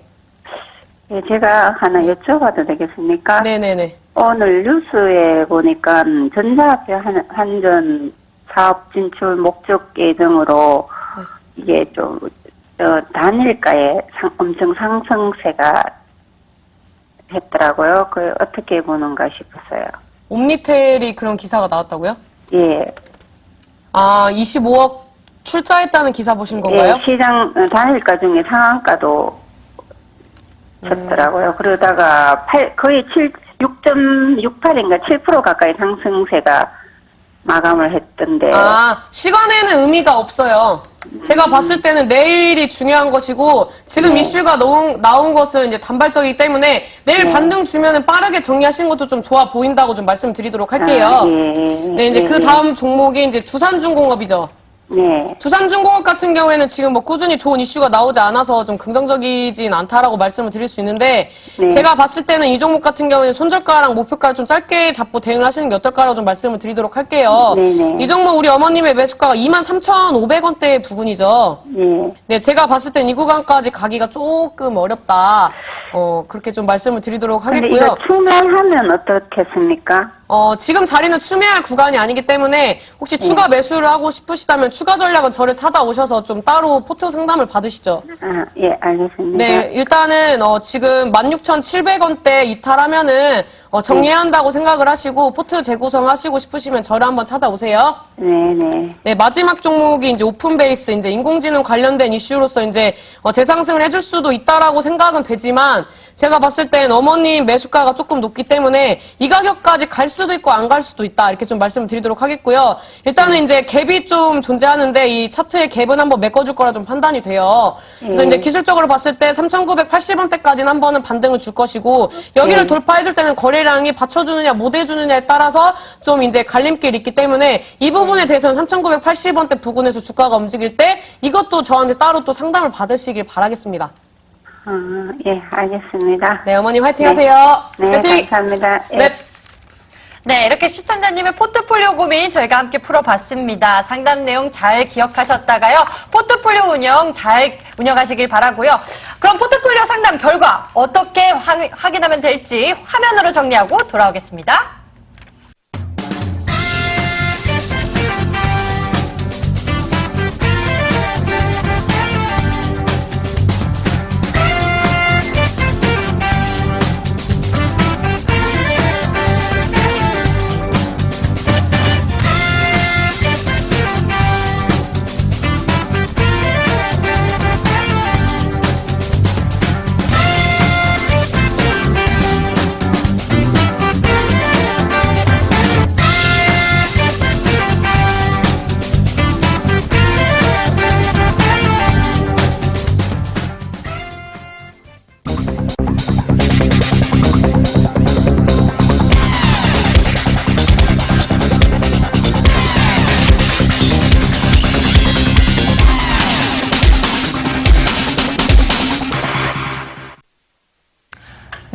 예, 제가 하나 여쭤봐도 되겠습니까? 네네네. 오늘 뉴스에 보니까 전자화폐 한전 사업 진출 목적계 등으로 이게 좀 단일가에 엄청 상승세가 했더라고요. 그 어떻게 보는가 싶었어요. 옴니텔이 그런 기사가 나왔다고요? 예. 아, 25억 출자했다는 기사 보신 건가요? 예, 시장 단일가 중에 상한가도 쳤더라고요. 그러다가 거의 6.68인가 7% 가까이 상승세가 마감을 했던데. 아, 시간에는 의미가 없어요. 제가 봤을 때는 내일이 중요한 것이고, 지금 이슈가 나온 것은 이제 단발적이기 때문에, 내일 반등 주면은 빠르게 정리하신 것도 좀 좋아 보인다고 좀 말씀드리도록 할게요. 네, 이제 그 다음 종목이 이제 두산중공업이죠. 네. 두산중공업 같은 경우에는 지금 뭐 꾸준히 좋은 이슈가 나오지 않아서 좀 긍정적이진 않다라고 말씀을 드릴 수 있는데, 네. 제가 봤을 때는 이 종목 같은 경우에는 손절가랑 목표가를 좀 짧게 잡고 대응을 하시는 게 어떨까라고 좀 말씀을 드리도록 할게요. 네네. 이 종목 우리 어머님의 매수가가 23,500원대 부근이죠. 네. 네, 제가 봤을 땐 이 구간까지 가기가 조금 어렵다. 그렇게 좀 말씀을 드리도록 근데 하겠고요. 이거 추매하면 어떻겠습니까? 지금 자리는 추매할 구간이 아니기 때문에 혹시 추가 매수를 하고 싶으시다면 추가 전략은 저를 찾아오셔서 좀 따로 포트 상담을 받으시죠. 아, 예, 알겠습니다. 네, 일단은 지금 16,700원대 이탈하면은 정리해야 한다고 생각을 하시고 포트 재구성하시고 싶으시면 저를 한번 찾아오세요. 네네. 네, 마지막 종목이 이제 오픈베이스, 이제 인공지능 관련된 이슈로서 이제 재상승을 해줄 수도 있다라고 생각은 되지만 제가 봤을 땐 어머님 매수가가 조금 높기 때문에 이 가격까지 갈 수도 있고 안 갈 수도 있다 이렇게 좀 말씀을 드리도록 하겠고요. 일단은 이제 갭이 좀 존재하는데 이 차트의 갭은 한번 메꿔줄 거라 좀 판단이 돼요. 그래서 이제 기술적으로 봤을 때 3,980원대까지는 한 번은 반등을 줄 것이고 여기를 돌파해줄 때는 거래량이 받쳐주느냐 못 해주느냐에 따라서 좀 이제 갈림길이 있기 때문에 이 부분에 대해서는 3,980원대 부근에서 주가가 움직일 때 이것도 저한테 따로 또 상담을 받으시길 바라겠습니다. 예, 알겠습니다. 네, 어머님 화이팅 하세요. 네, 화이팅! 감사합니다. 예. 네. 네, 이렇게 시청자님의 포트폴리오 고민 저희가 함께 풀어봤습니다. 상담 내용 잘 기억하셨다가요. 포트폴리오 운영 잘 운영하시길 바라고요. 그럼 포트폴리오 상담 결과 어떻게 확인하면 될지 화면으로 정리하고 돌아오겠습니다.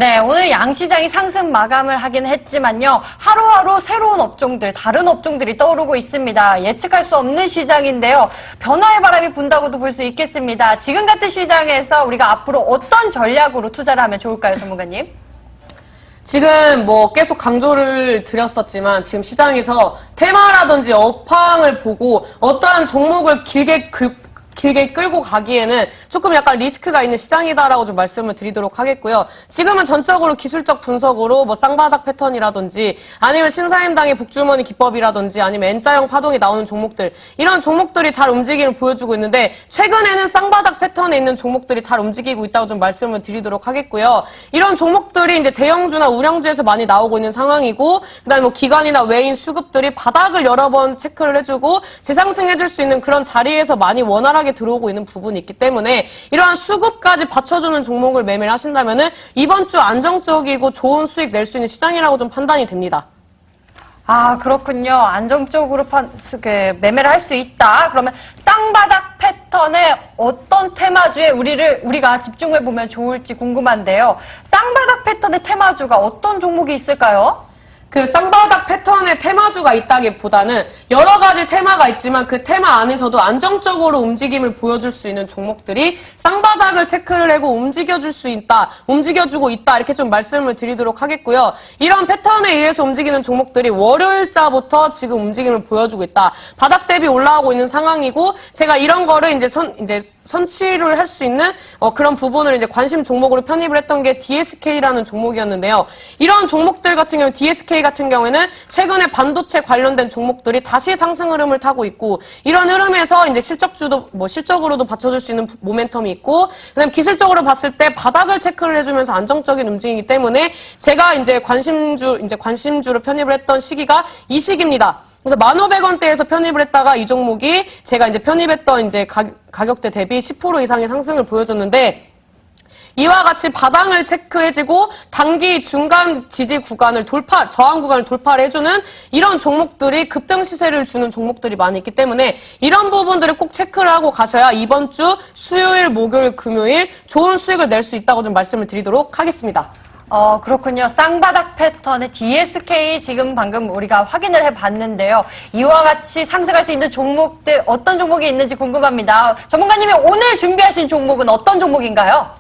네, 오늘 양시장이 상승 마감을 하긴 했지만요. 하루하루 새로운 업종들, 다른 업종들이 떠오르고 있습니다. 예측할 수 없는 시장인데요. 변화의 바람이 분다고도 볼 수 있겠습니다. 지금 같은 시장에서 우리가 앞으로 어떤 전략으로 투자를 하면 좋을까요, 전문가님? 지금 뭐 계속 강조를 드렸었지만 지금 시장에서 테마라든지 업황을 보고 어떠한 종목을 길게 끌고 가기에는 조금 약간 리스크가 있는 시장이다라고 좀 말씀을 드리도록 하겠고요. 지금은 전적으로 기술적 분석으로 뭐 쌍바닥 패턴이라든지 아니면 신사임당의 복주머니 기법이라든지 아니면 N자형 파동이 나오는 종목들 이런 종목들이 잘 움직임을 보여주고 있는데 최근에는 쌍바닥 패턴에 있는 종목들이 잘 움직이고 있다고 좀 말씀을 드리도록 하겠고요. 이런 종목들이 이제 대형주나 우량주에서 많이 나오고 있는 상황이고 그다음에 뭐 기관이나 외인 수급들이 바닥을 여러 번 체크를 해주고 재상승해줄 수 있는 그런 자리에서 많이 원활하게 꾸준하게 들어오고 있는 부분이 있기 때문에 이러한 수급까지 받쳐주는 종목을 매매를 하신다면은 이번 주 안정적이고 좋은 수익 낼 수 있는 시장이라고 좀 판단이 됩니다. 아, 그렇군요. 안정적으로 매매를 할 수 있다. 그러면 쌍바닥 패턴의 어떤 테마주에 우리가 집중해보면 좋을지 궁금한데요. 쌍바닥 패턴의 테마주가 어떤 종목이 있을까요? 그 쌍바닥 패턴의 테마주가 있다기보다는 여러 가지 테마가 있지만 그 테마 안에서도 안정적으로 움직임을 보여줄 수 있는 종목들이 쌍바닥을 체크를 하고 움직여주고 있다 이렇게 좀 말씀을 드리도록 하겠고요. 이런 패턴에 의해서 움직이는 종목들이 월요일자부터 지금 움직임을 보여주고 있다. 바닥 대비 올라가고 있는 상황이고 제가 이런 거를 이제 선취를 할 수 있는 그런 부분을 이제 관심 종목으로 편입을 했던 게 DSK라는 종목이었는데요. 이런 종목들 같은 경우 DSK 같은 경우에는 최근에 반도체 관련된 종목들이 다시 상승 흐름을 타고 있고 이런 흐름에서 이제 실적으로도 받쳐줄 수 있는 모멘텀이 있고 그다음에 기술적으로 봤을 때 바닥을 체크를 해주면서 안정적인 움직이기 때문에 제가 이제 관심주로 편입을 했던 시기가 이 시기입니다. 그래서 1,500원대에서 편입을 했다가 이 종목이 제가 이제 편입했던 이제 가격대 대비 10% 이상의 상승을 보여줬는데 이와 같이 바닥을 체크해주고 단기 중간 지지 구간을 저항 구간을 돌파를 해주는 이런 종목들이 급등 시세를 주는 종목들이 많이 있기 때문에 이런 부분들을 꼭 체크를 하고 가셔야 이번 주 수요일, 목요일, 금요일 좋은 수익을 낼 수 있다고 좀 말씀을 드리도록 하겠습니다. 그렇군요. 쌍바닥 패턴의 DSK 지금 방금 우리가 확인을 해봤는데요. 이와 같이 상승할 수 있는 종목들 어떤 종목이 있는지 궁금합니다. 전문가님이 오늘 준비하신 종목은 어떤 종목인가요?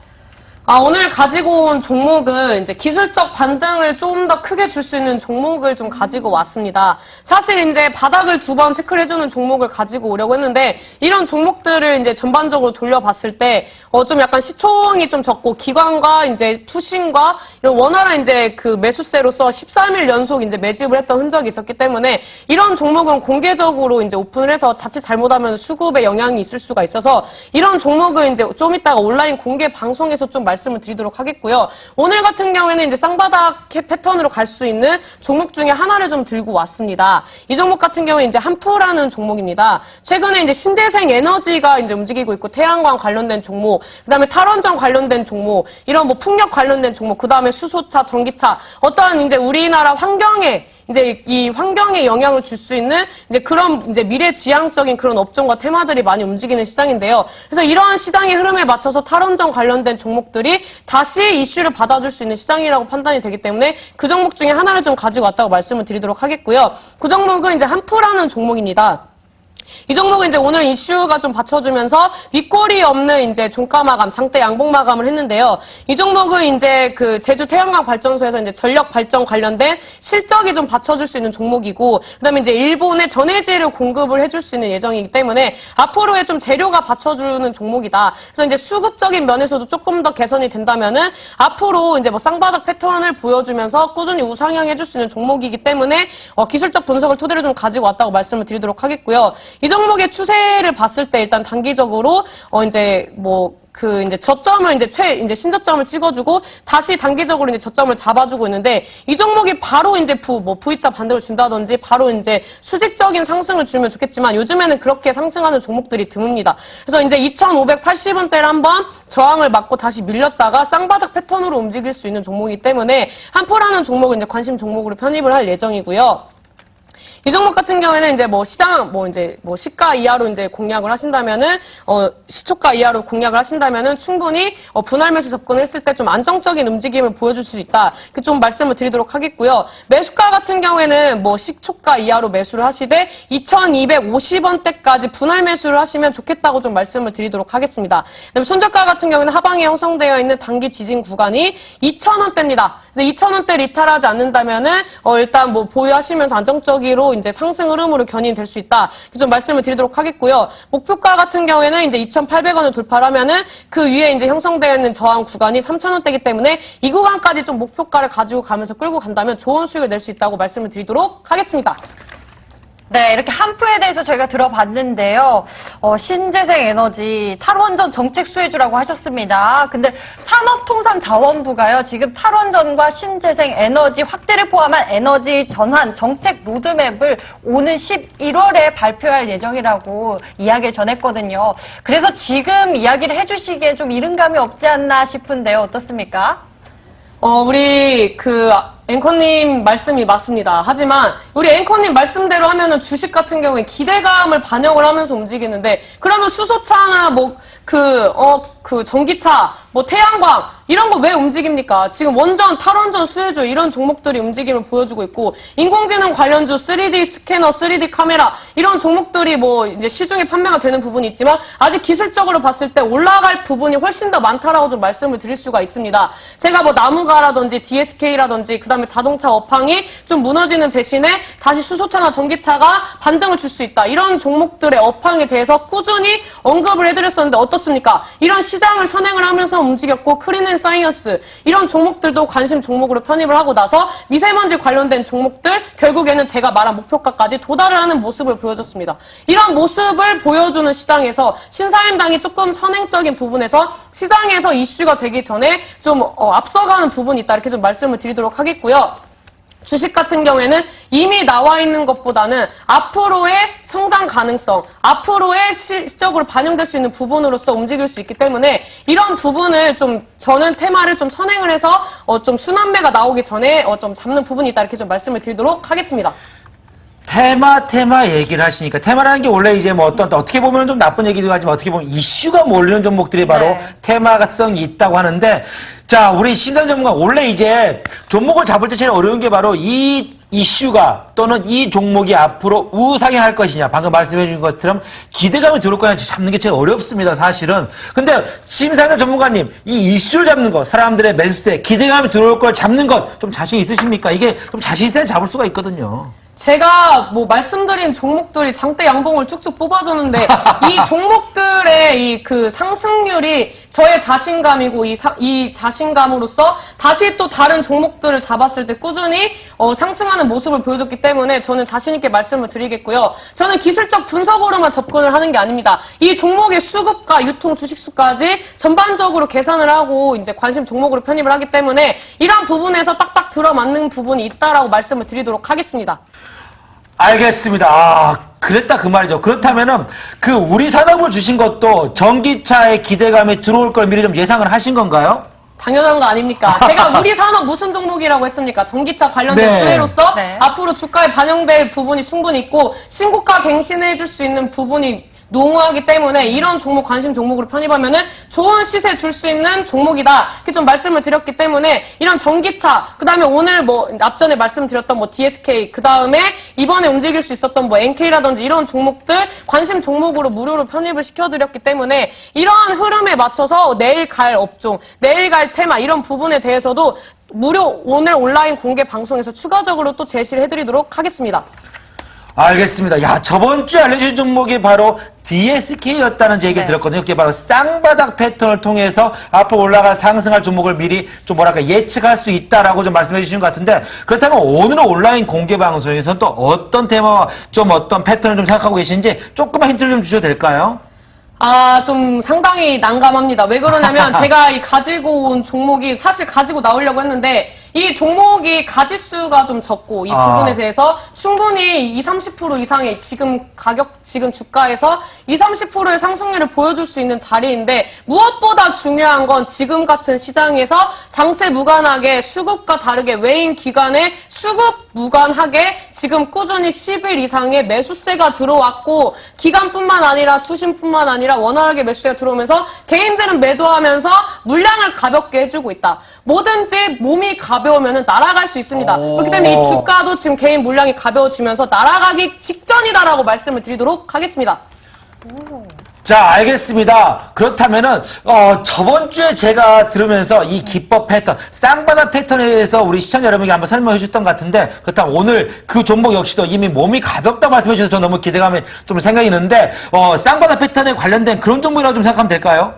오늘 가지고 온 종목은 이제 기술적 반등을 좀 더 크게 줄 수 있는 종목을 좀 가지고 왔습니다. 사실 이제 바닥을 2번 체크를 해주는 종목을 가지고 오려고 했는데 이런 종목들을 이제 전반적으로 돌려봤을 때 좀 약간 시총이 좀 적고 기관과 이제 투신과 이런 원활한 이제 그 매수세로서 13일 연속 이제 매집을 했던 흔적이 있었기 때문에 이런 종목은 공개적으로 이제 오픈을 해서 자칫 잘못하면 수급에 영향이 있을 수가 있어서 이런 종목은 이제 좀 이따가 온라인 공개 방송에서 좀 말씀을 드리도록 하겠고요. 오늘 같은 경우에는 이제 쌍바닥 패턴으로 갈 수 있는 종목 중에 하나를 좀 들고 왔습니다. 이 종목 같은 경우에 이제 한프라는 종목입니다. 최근에 이제 신재생 에너지가 이제 움직이고 있고 태양광 관련된 종목, 그다음에 탈원전 관련된 종목, 이런 뭐 풍력 관련된 종목, 그다음에 수소차, 전기차, 어떠한 이제 우리나라 환경에 이제 이 환경에 영향을 줄 수 있는 이제 그런 이제 미래지향적인 그런 업종과 테마들이 많이 움직이는 시장인데요. 그래서 이러한 시장의 흐름에 맞춰서 탈원전 관련된 종목들이 다시 이슈를 받아줄 수 있는 시장이라고 판단이 되기 때문에 그 종목 중에 하나를 좀 가지고 왔다고 말씀을 드리도록 하겠고요. 그 종목은 이제 한프라는 종목입니다. 이 종목은 이제 오늘 이슈가 좀 받쳐주면서 윗골이 없는 이제 종가 마감, 장대 양봉 마감을 했는데요. 이 종목은 이제 그 제주 태양광 발전소에서 이제 전력 발전 관련된 실적이 좀 받쳐줄 수 있는 종목이고, 그다음에 이제 일본에 전해질을 공급을 해줄 수 있는 예정이기 때문에 앞으로의 좀 재료가 받쳐주는 종목이다. 그래서 이제 수급적인 면에서도 조금 더 개선이 된다면은 앞으로 이제 뭐 쌍바닥 패턴을 보여주면서 꾸준히 우상향 해줄 수 있는 종목이기 때문에 기술적 분석을 토대로 좀 가지고 왔다고 말씀을 드리도록 하겠고요. 이 종목의 추세를 봤을 때 일단 단기적으로 이제 이제 저점을 이제 신저점을 찍어주고 다시 단기적으로 이제 저점을 잡아주고 있는데 이 종목이 바로 이제 V자 반등을 준다든지 바로 이제 수직적인 상승을 주면 좋겠지만 요즘에는 그렇게 상승하는 종목들이 드뭅니다. 그래서 이제 2,580원대를 한번 저항을 맞고 다시 밀렸다가 쌍바닥 패턴으로 움직일 수 있는 종목이기 때문에 한프라는 종목은 이제 관심 종목으로 편입을 할 예정이고요. 이 종목 같은 경우에는 이제 시가 이하로 이제 공략을 하신다면은, 시초가 이하로 공략을 하신다면은 충분히, 분할 매수 접근을 했을 때 좀 안정적인 움직임을 보여줄 수 있다. 그 좀 말씀을 드리도록 하겠고요. 매수가 같은 경우에는 시초가 이하로 매수를 하시되 2,250원대까지 분할 매수를 하시면 좋겠다고 좀 말씀을 드리도록 하겠습니다. 그다음에 손절가 같은 경우에는 하방에 형성되어 있는 단기 지진 구간이 2,000원대입니다. 그래서 2,000원대 이탈하지 않는다면은, 일단 보유하시면서 안정적으로 이제 상승 흐름으로 견인될 수 있다. 좀 말씀을 드리도록 하겠고요. 목표가 같은 경우에는 이제 2,800원을 돌파를 하면은 그 위에 이제 형성되어 있는 저항 구간이 3,000원대이기 때문에 이 구간까지 좀 목표가를 가지고 가면서 끌고 간다면 좋은 수익을 낼 수 있다고 말씀을 드리도록 하겠습니다. 네, 이렇게 한프에 대해서 저희가 들어봤는데요. 신재생에너지 탈원전 정책 수혜주라고 하셨습니다. 근데 산업통상자원부가요, 지금 탈원전과 신재생에너지 확대를 포함한 에너지 전환 정책 로드맵을 오는 11월에 발표할 예정이라고 이야기를 전했거든요. 그래서 지금 이야기를 해주시기에 좀 이른 감이 없지 않나 싶은데요. 어떻습니까? 우리 앵커님 말씀이 맞습니다. 하지만 우리 앵커님 말씀대로 하면은 주식 같은 경우에 기대감을 반영을 하면서 움직이는데, 그러면 수소차나 전기차, 태양광 이런 거 왜 움직입니까? 지금 원전, 탈원전, 수혜주 이런 종목들이 움직임을 보여주고 있고, 인공지능 관련주 3D 스캐너, 3D 카메라 이런 종목들이 이제 시중에 판매가 되는 부분이 있지만 아직 기술적으로 봤을 때 올라갈 부분이 훨씬 더 많다라고 좀 말씀을 드릴 수가 있습니다. 제가 나무가라든지 DSK라든지 그다음에 자동차 업황이 좀 무너지는 대신에 다시 수소차나 전기차가 반등을 줄 수 있다. 이런 종목들의 업황에 대해서 꾸준히 언급을 해드렸었는데 어떻습니까? 이런 시장을 선행을 하면서 움직였고, 크린앤사이언스 이런 종목들도 관심 종목으로 편입을 하고 나서 미세먼지 관련된 종목들 결국에는 제가 말한 목표가까지 도달을 하는 모습을 보여줬습니다. 이런 모습을 보여주는 시장에서 신사임당이 조금 선행적인 부분에서 시장에서 이슈가 되기 전에 좀 앞서가는 부분이 있다, 이렇게 좀 말씀을 드리도록 하겠고요. 주식 같은 경우에는 이미 나와 있는 것보다는 앞으로의 성장 가능성, 앞으로의 실적으로 반영될 수 있는 부분으로서 움직일 수 있기 때문에 이런 부분을 저는 테마를 좀 선행을 해서 좀 순환매가 나오기 전에 좀 잡는 부분이 있다, 이렇게 좀 말씀을 드리도록 하겠습니다. 테마 얘기를 하시니까, 테마라는 게 원래 이제 어떻게 보면 좀 나쁜 얘기도 하지만 어떻게 보면 이슈가 몰리는 종목들이 바로 네. 테마성이 있다고 하는데, 자, 우리 심상 전문가 원래 이제 종목을 잡을 때 제일 어려운 게 바로 이 이슈가 또는 이 종목이 앞으로 우상향할 것이냐, 방금 말씀해 주신 것처럼 기대감이 들어올 거냐 잡는 게 제일 어렵습니다, 사실은. 근데 심상현 전문가님, 이 이슈를 잡는 것, 사람들의 매수세, 기대감이 들어올 걸 잡는 것 좀 자신 있으십니까? 이게 좀 자신 있어야 잡을 수가 있거든요. 제가 말씀드린 종목들이 장대 양봉을 쭉쭉 뽑아줬는데 이 종목들의 상승률이 저의 자신감이고, 이 자신감으로서 다시 또 다른 종목들을 잡았을 때 꾸준히 상승하는 모습을 보여줬기 때문에 저는 자신있게 말씀을 드리겠고요. 저는 기술적 분석으로만 접근을 하는 게 아닙니다. 이 종목의 수급과 유통 주식수까지 전반적으로 계산을 하고 이제 관심 종목으로 편입을 하기 때문에 이러한 부분에서 딱딱 들어맞는 부분이 있다라고 말씀을 드리도록 하겠습니다. 알겠습니다. 그랬다 그 말이죠. 그렇다면은 우리 산업을 주신 것도 전기차의 기대감이 들어올 걸 미리 좀 예상을 하신 건가요? 당연한 거 아닙니까? 제가 우리 산업 무슨 종목이라고 했습니까? 전기차 관련된 네. 수혜로서 네. 앞으로 주가에 반영될 부분이 충분히 있고 신고가 갱신해 줄 수 있는 부분이 농후하기 때문에 이런 종목 관심 종목으로 편입하면은 좋은 시세 줄 수 있는 종목이다, 이렇게 좀 말씀을 드렸기 때문에 이런 전기차, 그 다음에 오늘 앞전에 말씀드렸던 DSK, 그 다음에 이번에 움직일 수 있었던 NK라든지 이런 종목들 관심 종목으로 무료로 편입을 시켜드렸기 때문에 이러한 흐름에 맞춰서 내일 갈 업종, 내일 갈 테마 이런 부분에 대해서도 무료 오늘 온라인 공개 방송에서 추가적으로 또 제시를 해드리도록 하겠습니다. 알겠습니다. 야, 저번 주에 알려주신 종목이 바로 DSK였다는 제 얘기를 네. 들었거든요. 그게 바로 쌍바닥 패턴을 통해서 앞으로 올라갈 상승할 종목을 미리 예측할 수 있다라고 좀 말씀해 주신 것 같은데, 그렇다면 오늘 온라인 공개 방송에서 또 어떤 테마와 어떤 패턴을 좀 생각하고 계신지 조금만 힌트를 좀 주셔도 될까요? 좀 상당히 난감합니다. 왜 그러냐면 제가 가지고 온 종목이 사실 가지고 나오려고 했는데 이 종목이 가지수가 좀 적고 이 부분에 대해서 충분히 20-30% 이상의 지금 주가에서 20-30%의 상승률을 보여줄 수 있는 자리인데, 무엇보다 중요한 건 지금 같은 시장에서 장세 무관하게 수급과 다르게 외인 기관의 수급 무관하게 지금 꾸준히 10일 이상의 매수세가 들어왔고, 기관뿐만 아니라 투신뿐만 아니라 원활하게 매수세가 들어오면서 개인들은 매도하면서 물량을 가볍게 해주고 있다. 뭐든지 몸이 가벼우면 날아갈 수 있습니다. 그렇기 때문에 이 주가도 지금 개인 물량이 가벼워지면서 날아가기 직전이다라고 말씀을 드리도록 하겠습니다. 자, 알겠습니다. 그렇다면은 저번 주에 제가 들으면서 이 기법 패턴, 쌍바닥 패턴에 대해서 우리 시청자 여러분에게 한번 설명해 주셨던 것 같은데, 그렇다면 오늘 그 종목 역시도 이미 몸이 가볍다고 말씀해 주셔서 저 너무 기대감이 좀 생각이 있는데, 쌍바닥 패턴에 관련된 그런 종목이라고 좀 생각하면 될까요?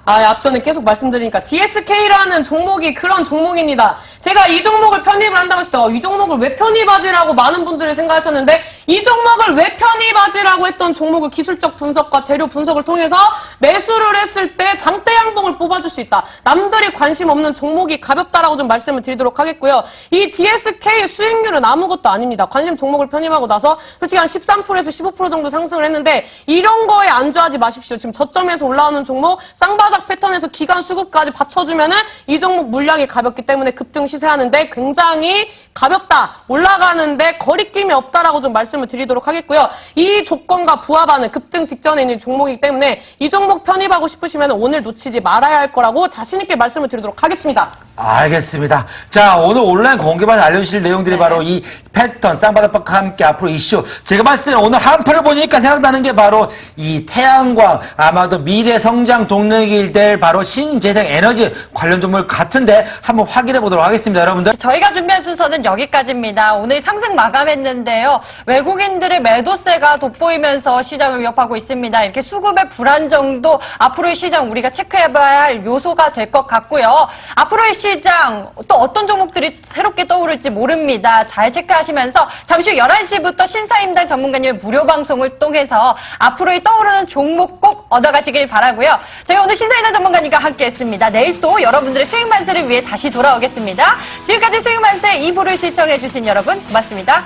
앞전에 계속 말씀드리니까 DSK라는 종목이 그런 종목입니다. 제가 이 종목을 편입을 한다고 했을 때 이 종목을 왜 편입하지라고 많은 분들이 생각하셨는데, 이 종목을 왜 편입하지라고 했던 종목을 기술적 분석과 재료 분석을 통해서 매수를 했을 때 장대 양봉을 뽑아줄 수 있다. 남들이 관심 없는 종목이 가볍다라고 좀 말씀을 드리도록 하겠고요. 이 DSK 수익률은 아무것도 아닙니다. 관심 종목을 편입하고 나서 솔직히 한 13%에서 15% 정도 상승을 했는데 이런 거에 안주하지 마십시오. 지금 저점에서 올라오는 종목 쌍바닥 패턴에서 기간 수급까지 받쳐주면은 이 종목 물량이 가볍기 때문에 급등 시세하는데 굉장히 가볍다. 올라가는데 거리낌이 없다라고 좀 말씀을 드리도록 하겠고요. 이 조건과 부합하는 급등 직전에 있는 종목이기 때문에 이 종목 편입하고 싶으시면 오늘 놓치지 말아야 할 거라고 자신 있게 말씀을 드리도록 하겠습니다. 알겠습니다. 자, 오늘 온라인 공개방에 알려주실 내용들이 바로 이 패턴, 쌍바닥과 함께 앞으로 이슈. 제가 봤을 때는 오늘 한 표를 보니까 생각나는 게 바로 이 태양광, 아마도 미래 성장 동력이 될 바로 신재생 에너지 관련 종목 같은데 한번 확인해 보도록 하겠습니다, 여러분들. 저희가 준비한 순서는 여기까지입니다. 오늘 상승 마감했는데요. 외국인들의 매도세가 돋보이면서 시장을 위협하고 있습니다. 이렇게 수급의 불안정도 앞으로의 시장 우리가 체크해봐야 할 요소가 될 것 같고요. 앞으로의 시장 또 어떤 종목들이 새롭게 떠오를지 모릅니다. 잘 체크하시면서 잠시 후 11시부터 신사임당 전문가님의 무료 방송을 통해서 앞으로의 떠오르는 종목 꼭 얻어가시길 바라고요. 저희 오늘 신사임당 전문가님과 함께했습니다. 내일 또 여러분들의 수익만세를 위해 다시 돌아오겠습니다. 지금까지 수익만세 2부를 시청해주신 여러분 고맙습니다.